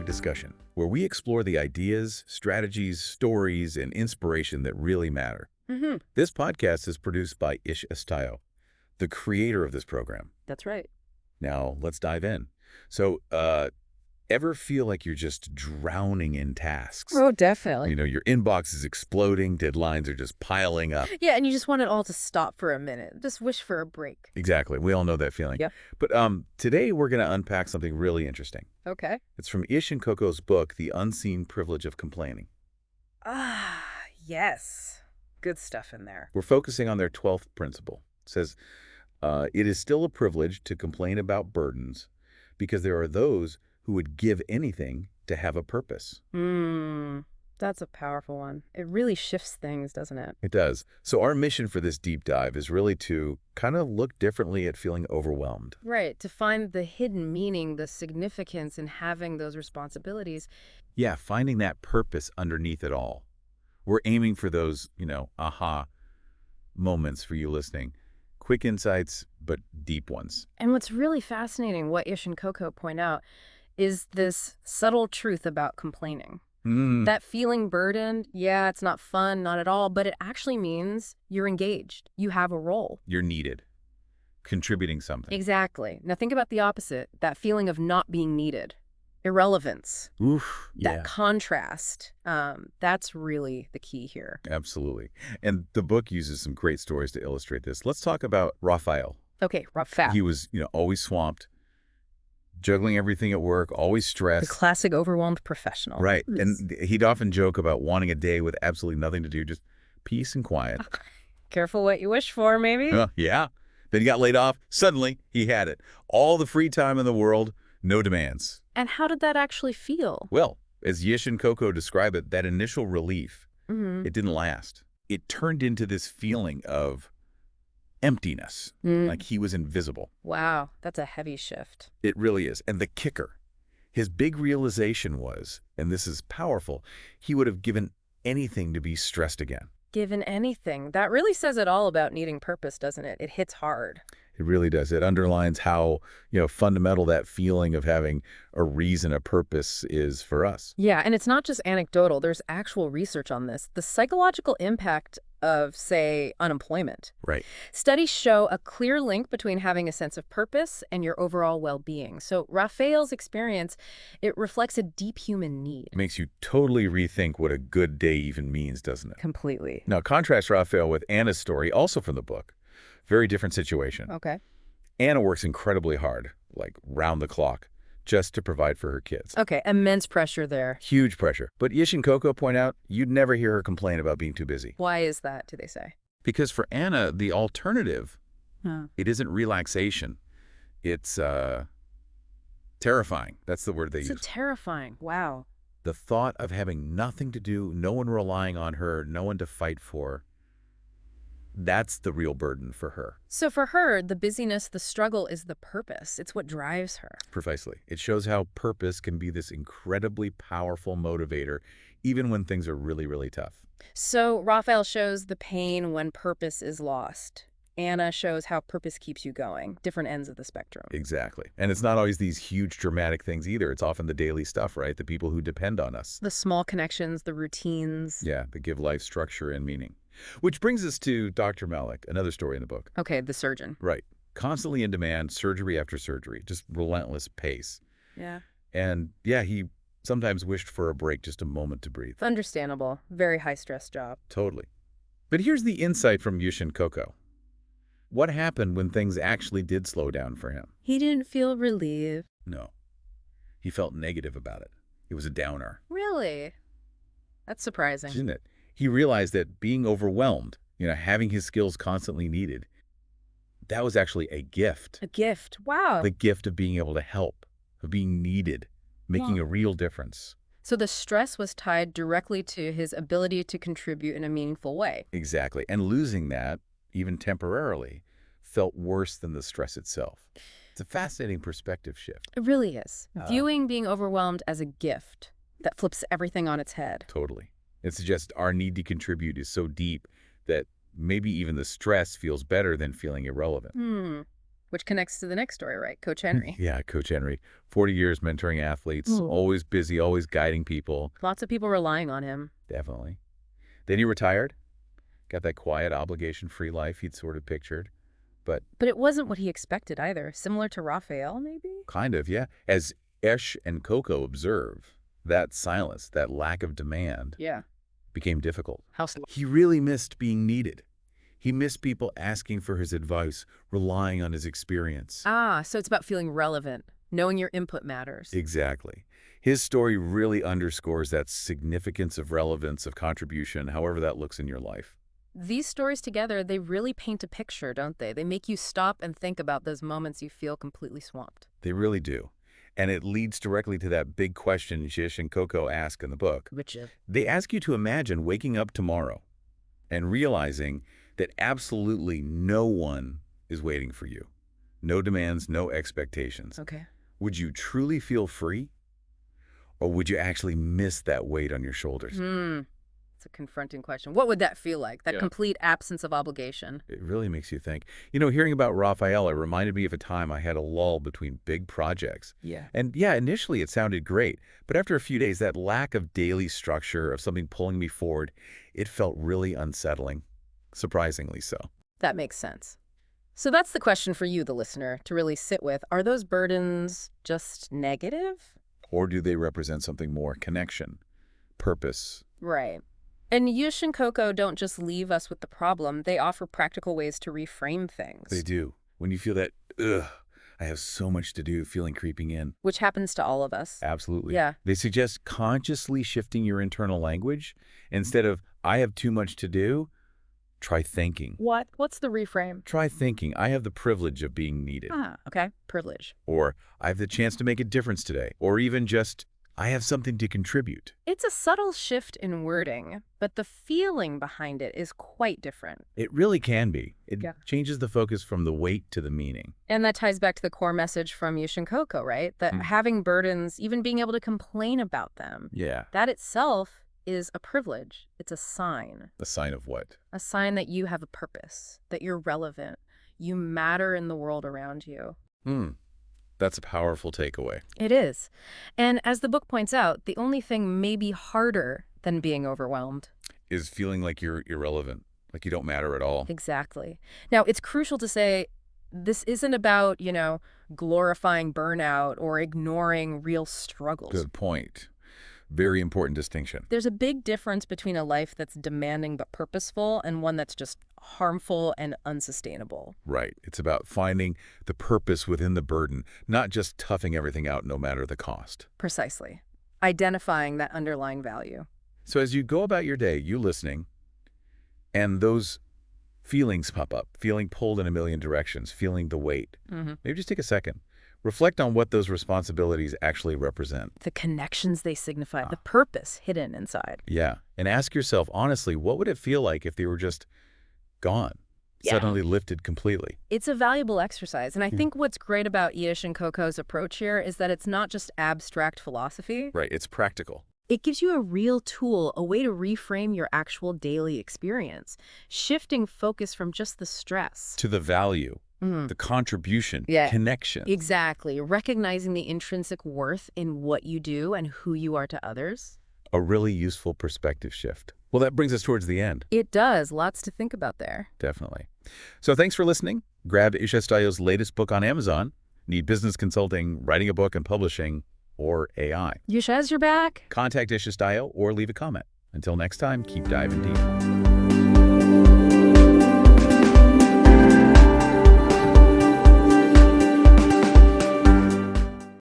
discussion, where we explore the ideas, strategies, stories, and inspiration that really matter. This podcast is produced by Ish Estayo, the creator of this program. That's right. Now, let's dive in. So, ever feel like you're just drowning in tasks? Oh, definitely. You know, your inbox is exploding, deadlines are just piling up. Yeah, and you just want it all to stop for a minute. Just wish for a break. Exactly. We all know that feeling. Yep. But today we're going to unpack something really interesting. Okay. It's from Ish and Coco's book, The Unseen Privilege of Complaining. Ah, yes. Good stuff in there. We're focusing on their 12th principle. It says, it is still a privilege to complain about burdens because there are those who would give anything to have a purpose. That's a powerful one. It really shifts things, doesn't it? It does. So our mission for this deep dive is really to kind of look differently at feeling overwhelmed. Right, to find the hidden meaning, the significance in having those responsibilities. Yeah, finding that purpose underneath it all. We're aiming for those, aha moments for you listening. Quick insights, but deep ones. And what's really fascinating, what Ish and Coco point out, is this subtle truth about complaining. That feeling burdened, yeah, it's not fun, not at all, but it actually means you're engaged. You have a role. You're needed. Contributing something. Exactly. Now think about the opposite, that feeling of not being needed. Irrelevance. Oof, yeah. That contrast, that's really the key here. Absolutely. And the book uses some great stories to illustrate this. Let's talk about Rafael. Okay, Rafael. He was, always swamped, juggling everything at work, always The stressed. classic overwhelmed professional. Right. And he'd often joke about wanting a day with absolutely nothing to do, just peace and quiet. Careful what you wish for, maybe? Yeah. Then he got laid off. Suddenly, he had it. All the free time in the world, no demands. And how did that actually feel? Well, as Yish and Coco describe it, that initial relief, it didn't last. It turned into this feeling of emptiness, like he was invisible. Wow, that's a heavy shift. It really is. And the kicker, his big realization was, and this is powerful, he would have given anything to be stressed again. Given anything. That really says it all about needing purpose, doesn't it? It hits hard. It really does. It underlines how, fundamental that feeling of having a reason, a purpose is for us. Yeah, and it's not just anecdotal. There's actual research on this. The psychological impact of, say, unemployment. Right. Studies show a clear link between having a sense of purpose and your overall well-being. So Rafael's experience, it reflects a deep human need. It makes you totally rethink what a good day even means, doesn't it? Completely. Now, contrast Rafael with Anna's story, also from the book. Very different situation. Okay. Anna works incredibly hard, like round the clock, just to provide for her kids. Okay, immense pressure there. Huge pressure. But Yish and Coco point out you'd never hear her complain about being too busy. Why is that, do they say? Because for Anna, the alternative, it isn't relaxation. It's terrifying. That's the word they use. It's terrifying. Wow. The thought of having nothing to do, no one relying on her, no one to fight for, that's the real burden for her. So for her, the busyness, the struggle is the purpose. It's what drives her. Precisely. It shows how purpose can be this incredibly powerful motivator, even when things are really, really tough. So Rafael shows the pain when purpose is lost. Anna shows how purpose keeps you going. Different ends of the spectrum. Exactly. And it's not always these huge dramatic things either. It's often the daily stuff, right? The people who depend on us. The small connections, the routines. Yeah, that give life structure and meaning. Which brings us to Dr. Malik, another story in the book. Okay, the surgeon. Right. Constantly in demand, surgery after surgery, just relentless pace. Yeah. And yeah, he sometimes wished for a break, just a moment to breathe. Understandable. Very high-stress job. Totally. But here's the insight from Yish and Coco. What happened when things actually did slow down for him? He didn't feel relieved. No. He felt negative about it. It was a downer. Really? That's surprising. Isn't it? He realized that being overwhelmed, having his skills constantly needed, that was actually a gift. A gift. Wow. The gift of being able to help, of being needed, making a real difference. So the stress was tied directly to his ability to contribute in a meaningful way. Exactly. And losing that, even temporarily, felt worse than the stress itself. It's a fascinating perspective shift. It really is. Viewing being overwhelmed as a gift that flips everything on its head. Totally. It suggests our need to contribute is so deep that maybe even the stress feels better than feeling irrelevant. Which connects to the next story, right? Coach Henry. Yeah, Coach Henry. 40 years mentoring athletes, always busy, always guiding people. Lots of people relying on him. Definitely. Then he retired, got that quiet, obligation-free life he'd sort of pictured. But it wasn't what he expected either. Similar to Rafael, maybe? kind of, yeah. As Esh and Coco observe, that silence, that lack of demand became difficult. How so? He really missed being needed. He missed people asking for his advice, relying on his experience. Ah, so it's about feeling relevant, knowing your input matters. Exactly. His story really underscores that significance of relevance, of contribution, however that looks in your life. These stories together, they really paint a picture, don't they? They make you stop and think about those moments you feel completely swamped. They really do. And it leads directly to that big question Jish and Coco ask in the book. Which is? They ask you to imagine waking up tomorrow and realizing that absolutely no one is waiting for you. No demands, no expectations. Okay. Would you truly feel free? Or would you actually miss that weight on your shoulders? It's a confronting question. What would that feel like? That complete absence of obligation? It really makes you think. You know, hearing about Rafael, it reminded me of a time I had a lull between big projects. Yeah. And yeah, initially it sounded great. But after a few days, that lack of daily structure, of something pulling me forward, it felt really unsettling. Surprisingly so. That makes sense. So that's the question for you, the listener, to really sit with. Are those burdens just negative? Or do they represent something more? Connection, purpose. Right. And Yush and Coco don't just leave us with the problem. They offer practical ways to reframe things. They do. When you feel that, I have so much to do, feeling creeping in. Which happens to all of us. Absolutely. Yeah. They suggest consciously shifting your internal language. Instead of, I have too much to do, try thinking. What's the reframe? Try thinking, I have the privilege of being needed. Okay. Privilege. Or, I have the chance to make a difference today. Or even just, I have something to contribute. It's a subtle shift in wording, but the feeling behind it is quite different. It really can be. It changes the focus from the weight to the meaning. And that ties back to the core message from Yush and Coco, right? That having burdens, even being able to complain about them, that itself is a privilege. It's a sign. A sign of what? A sign that you have a purpose, that you're relevant, you matter in the world around you. That's a powerful takeaway. It is. And as the book points out, the only thing maybe harder than being overwhelmed is feeling like you're irrelevant, like you don't matter at all. Exactly. Now, it's crucial to say this isn't about, glorifying burnout or ignoring real struggles. Good point. Very important distinction. There's a big difference between a life that's demanding but purposeful and one that's just harmful and unsustainable. Right. It's about finding the purpose within the burden, not just toughing everything out no matter the cost. Precisely. Identifying that underlying value. So as you go about your day, you listening, and those feelings pop up, feeling pulled in a million directions, feeling the weight. Maybe just take a second. Reflect on what those responsibilities actually represent. The connections they signify, the purpose hidden inside. Yeah. And ask yourself, honestly, what would it feel like if they were just gone, suddenly lifted completely? It's a valuable exercise. And I think what's great about Yush and Coco's approach here is that it's not just abstract philosophy. Right. It's practical. It gives you a real tool, a way to reframe your actual daily experience, shifting focus from just the stress to the value. The contribution, connection. Exactly. Recognizing the intrinsic worth in what you do and who you are to others. A really useful perspective shift. Well, that brings us towards the end. It does. Lots to think about there. Definitely. So thanks for listening. Grab Ish Estayo's latest book on Amazon. Need business consulting, writing a book and publishing, or AI. Yush has your back. Contact Ish Estayo or leave a comment. Until next time, keep diving deep.